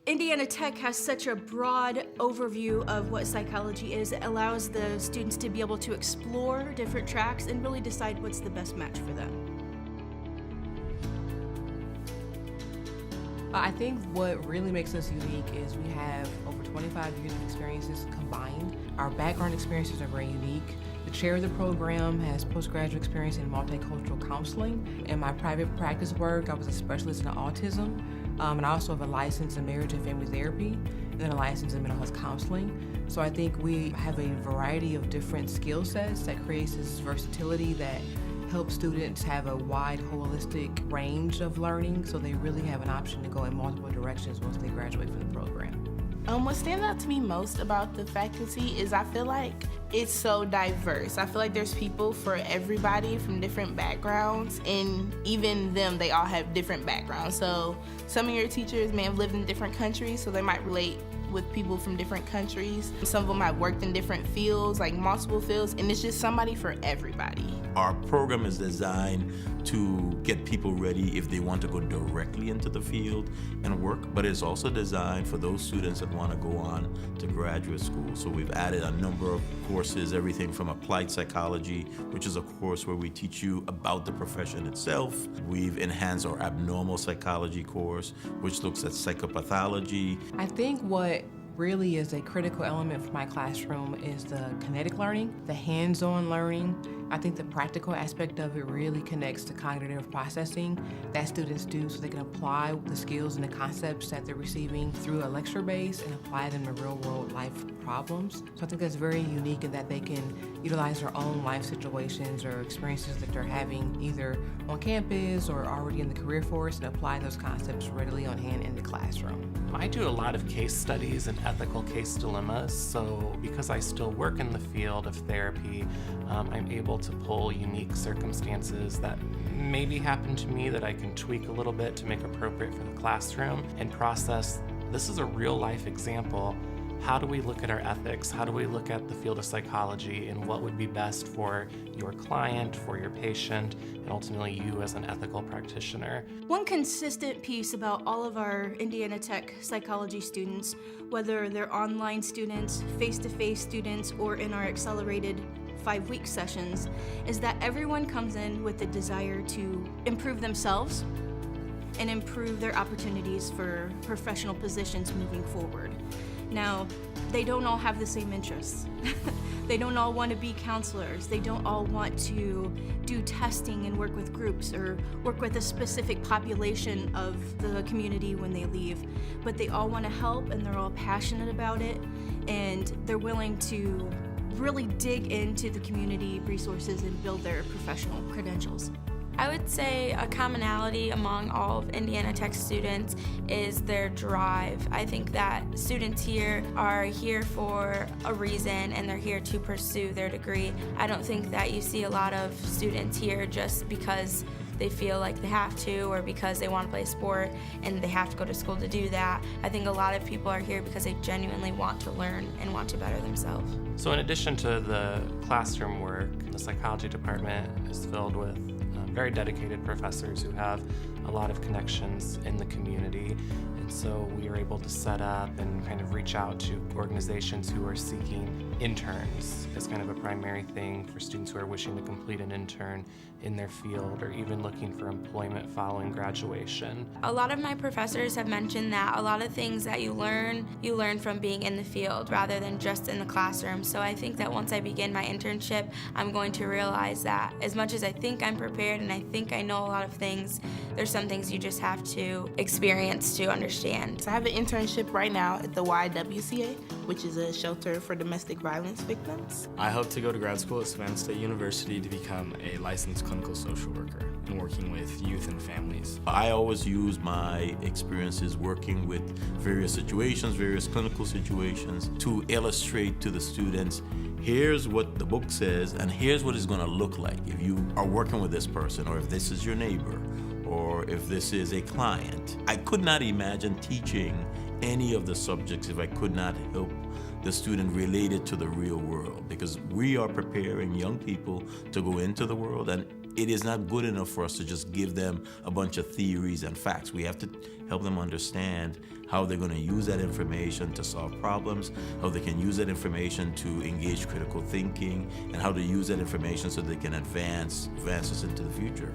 Indiana Tech has such a broad overview of what psychology is. It allows the students to be able to explore different tracks and really decide what's the best match for them. I think what really makes us unique is we have over 25 years of experiences combined. Our background experiences are very unique. The chair of the program has postgraduate experience in multicultural counseling. In my private practice work, I was a specialist in autism, and I also have a license in marriage and family therapy, and then a license in mental health counseling. So I think we have a variety of different skill sets that creates this versatility that help students have a wide, holistic range of learning, so they really have an option to go in multiple directions once they graduate from the program. What stands out to me most about the faculty is I feel like it's so diverse. I feel like there's people for everybody from different backgrounds, and even them, they all have different backgrounds. So some of your teachers may have lived in different countries, so they might relate with people from different countries. Some of them have worked in different fields, like multiple fields, and it's just somebody for everybody. Our program is designed to get people ready if they want to go directly into the field and work, but it's also designed for those students that want to go on to graduate school. So we've added a number of courses, everything from applied psychology, which is a course where we teach you about the profession itself. We've enhanced our abnormal psychology course, which looks at psychopathology. I think what really is a critical element for my classroom is the kinetic learning, the hands-on learning. I think the practical aspect of it really connects to cognitive processing that students do so they can apply the skills and the concepts that they're receiving through a lecture base and apply them to real-world life problems. So I think that's very unique in that they can utilize their own life situations or experiences that they're having either on campus or already in the career force and apply those concepts readily on hand in the classroom. I do a lot of case studies and ethical case dilemmas, so because I still work in the field of therapy, I'm able to pull unique circumstances that maybe happen to me that I can tweak a little bit to make appropriate for the classroom and process, this is a real life example. How do we look at our ethics? How do we look at the field of psychology and what would be best for your client, for your patient, and ultimately you as an ethical practitioner? One consistent piece about all of our Indiana Tech psychology students, whether they're online students, face-to-face students, or in our accelerated 5-week sessions, is that everyone comes in with the desire to improve themselves and improve their opportunities for professional positions moving forward. Now, they don't all have the same interests. They don't all want to be counselors. They don't all want to do testing and work with groups or work with a specific population of the community when they leave. But they all want to help, and they're all passionate about it, and they're willing to really dig into the community resources and build their professional credentials. I would say a commonality among all of Indiana Tech students is their drive. I think that students here are here for a reason and they're here to pursue their degree. I don't think that you see a lot of students here just because they feel like they have to or because they want to play sport and they have to go to school to do that. I think a lot of people are here because they genuinely want to learn and want to better themselves. So in addition to the classroom work, the psychology department is filled with very dedicated professors who have a lot of connections in the community. And so we are able to set up and kind of reach out to organizations who are seeking interns as kind of a primary thing for students who are wishing to complete an intern in their field or even looking for employment following graduation. A lot of my professors have mentioned that a lot of things that you learn from being in the field rather than just in the classroom. So I think that once I begin my internship, I'm going to realize that as much as I think I'm prepared and I think I know a lot of things, there's some things you just have to experience to understand. So I have an internship right now at the YWCA, which is a shelter for domestic violence victims. I hope to go to grad school at Savannah State University to become a licensed clinical social worker and working with youth and families. I always use my experiences working with various situations, various clinical situations, to illustrate to the students, here's what the book says and here's what it's going to look like if you are working with this person or if this is your neighbor or if this is a client. I could not imagine teaching any of the subjects if I could not help the student relate it to the real world, because we are preparing young people to go into the world, and it is not good enough for us to just give them a bunch of theories and facts. We have to help them understand how they're going to use that information to solve problems, how they can use that information to engage critical thinking, and how to use that information so they can advance us into the future.